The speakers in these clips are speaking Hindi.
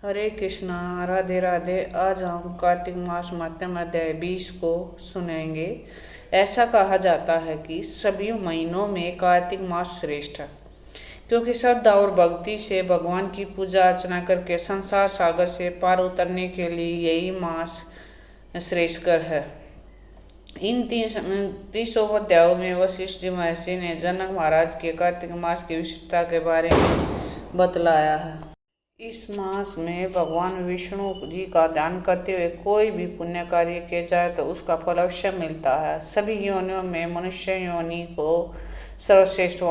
हरे कृष्णा, राधे राधे। आज हम कार्तिक मास मध्यम अध्याय 20 को सुनेंगे। ऐसा कहा जाता है कि सभी महीनों में कार्तिक मास श्रेष्ठ है, क्योंकि श्रद्धा और भक्ति से भगवान की पूजा अर्चना करके संसार सागर से पार उतरने के लिए यही मास श्रेष्ठकर है। इन 30 अध्यायों में वशिष्ठ जी महर्षि ने जनक महाराज के कार्तिक मास की विशिष्टता के बारे में बतलाया है। इस मास में भगवान विष्णु जी का ध्यान करते हुए कोई भी पुण्य कार्य किया जाए तो उसका फल अवश्य मिलता है। सभी योनियों में मनुष्य योनि को सर्वश्रेष्ठ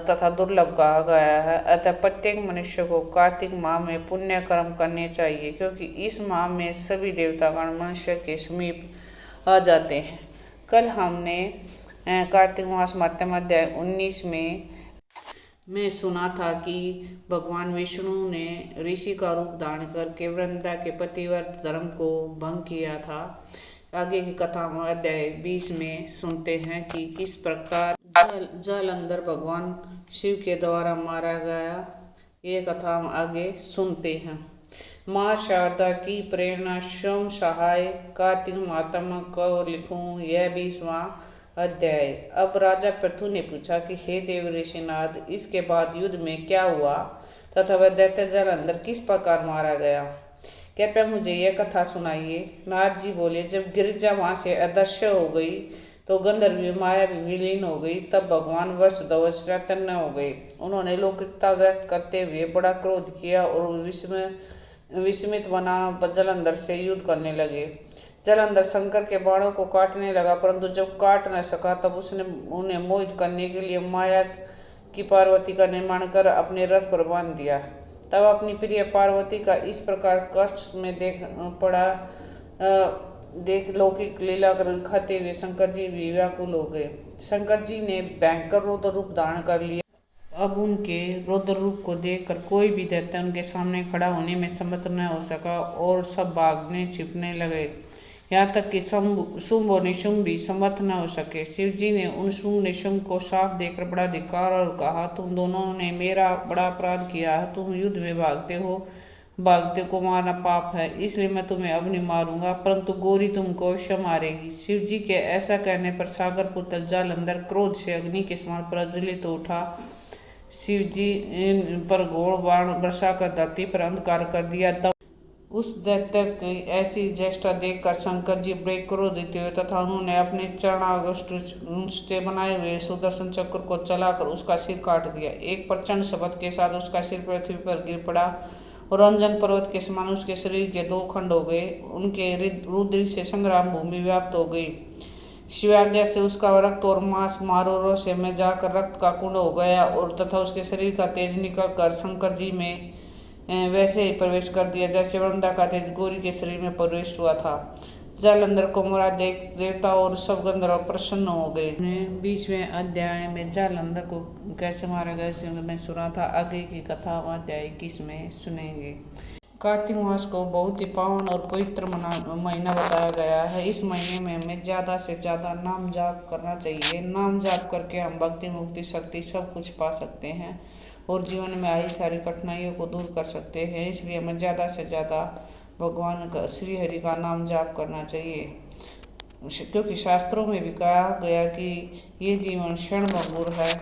तथा दुर्लभ कहा गया है। अतः प्रत्येक मनुष्य को कार्तिक माह में पुण्य कर्म करने चाहिए, क्योंकि इस माह में सभी देवतागण मनुष्य के समीप आ जाते हैं। कल हमने कार्तिक मास मध्यम अध्याय 19 में सुना था कि भगवान विष्णु ने ऋषि का रूप धारण करके वृंदा के पतिव्रत धर्म को भंग किया था। आगे की कथा हम अध्याय 20 में सुनते हैं कि किस प्रकार जालंधर भगवान शिव के द्वारा मारा गया। ये कथा हम आगे सुनते हैं। माँ शारदा की प्रेरणा स्वयं सहाय कार्तिक मातम को लिखूं यह 20वां अध्याय। अब राजा पृथु ने पूछा कि हे देव ऋषिनाथ, इसके बाद युद्ध में क्या हुआ तथा वह दैत्य जालंधर किस प्रकार मारा गया? कृपया मुझे यह कथा सुनाइए। नारद जी बोले, जब गिरिजा वहां से अदृश्य हो गई तो गंधर्वी माया भी विलीन हो गई। तब भगवान वसुदेव चैतन्य हो गए। उन्होंने लौकिकता व्यक्त करते हुए बड़ा क्रोध किया और विस्मित बना जालंधर से युद्ध करने लगे। जालंधर शंकर के बाणों को काटने लगा, परंतु जब काट न सका तब उसने उन्हें मोहित करने के लिए माया की पार्वती का निर्माण कर अपने रथ पर बांध दिया। तब अपनी प्रिय पार्वती का इस प्रकार कष्ट में देख लौकिक लीला दिखाते हुए शंकर जी भी व्याकुल हो गए। शंकर जी ने भयंकर रौद्र रूप धारण कर लिया। अब उनके रौद्र रूप को देखकर कोई भी दैत्य उनके सामने खड़ा होने में समर्थ न हो सका और सब भागने छिपने लगे। यहाँ तक कि शुंभ और निशुंभ भी समर्थ न हो सके। शिव जी ने उन शुंभ निशुंभ को साफ देखकर बड़ा धिक्कार और कहा, तुम दोनों ने मेरा बड़ा अपराध किया है। तुम युद्ध में भागते को मारना पाप है, इसलिए मैं तुम्हें अब नहीं मारूंगा, परंतु गौरी तुमको अवश्य मारेगी। शिव जी के ऐसा कहने पर सागर पुत्र जालंधर क्रोध से अग्नि के समान प्रज्वलित उठा। शिव जी पर घोर बाण बरसा कर धरती पर अंधकार कर दिया। उस दैत्य की ऐसी चेष्टा देखकर शंकर जी बड़े क्रोधित हुए तथा उन्होंने अपने चरणागुष्ठ से बनाए हुए सुदर्शन चक्र को चलाकर उसका सिर काट दिया। एक प्रचंड शब्द के साथ उसका सिर पृथ्वी पर गिर पड़ा और अंजन पर्वत के समान उसके शरीर के 2 खंड हो गए। उनके रुधिर से संग्राम भूमि व्याप्त हो गई। शिवाज्ञा से उसका रक्त और मांस मारोरों से में जाकर रक्त का कुंड हो गया और तथा उसके शरीर का तेज निकल कर शंकर जी में वैसे ही प्रवेश कर दिया जैसे वृंदा का तेज गौरी के शरीर में प्रवेश हुआ था। जालंधर को मारा देख देवता और सब गंधर्व प्रसन्न हो गए। 20वें अध्याय में जालंधर को कैसे मारा गया इसे मैं सुना था। आगे की कथा अध्याय 21 में सुनेंगे। कार्तिक मास को बहुत ही पावन और पवित्र महीना बताया गया है। इस महीने में हमें ज़्यादा से ज़्यादा नाम जाप करना चाहिए। नाम जाप करके हम भक्ति मुक्ति शक्ति सब कुछ पा सकते हैं और जीवन में आई सारी कठिनाइयों को दूर कर सकते हैं। इसलिए हमें ज़्यादा से ज़्यादा भगवान का श्री हरि का नाम जाप करना चाहिए, क्योंकि शास्त्रों में भी कहा गया कि ये जीवन क्षणभंगुर है,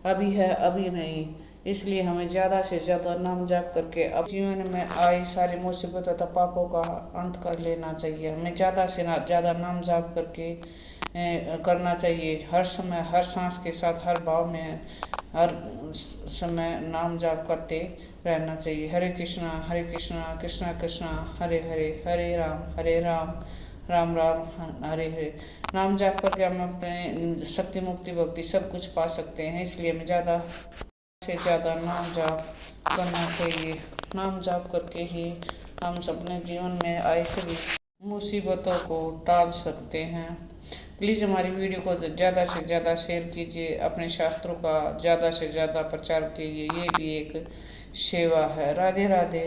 अभी है अभी नहीं। इसलिए हमें ज़्यादा से ज़्यादा नाम जाप करके अब जीवन में आई सारी मुसीबत तथा पापों का अंत कर लेना चाहिए। हमें ज़्यादा से ज़्यादा नाम जाप करके करना चाहिए। हर समय हर सांस के साथ हर भाव में हर समय नाम जाप करते रहना चाहिए। हरे कृष्णा कृष्णा कृष्णा हरे हरे, हरे राम राम राम हरे हरे। नाम जाप करके हम अपने शक्ति मुक्ति भक्ति सब कुछ पा सकते हैं। इसलिए हमें ज़्यादा से ज़्यादा नाम जाप करना चाहिए। नाम जाप करके ही हम अपने जीवन में आए सभी मुसीबतों को टाल सकते हैं। प्लीज़ हमारी वीडियो को ज़्यादा से ज़्यादा शेयर कीजिए, अपने शास्त्रों का ज़्यादा से ज़्यादा प्रचार कीजिए। ये भी एक सेवा है। राधे राधे।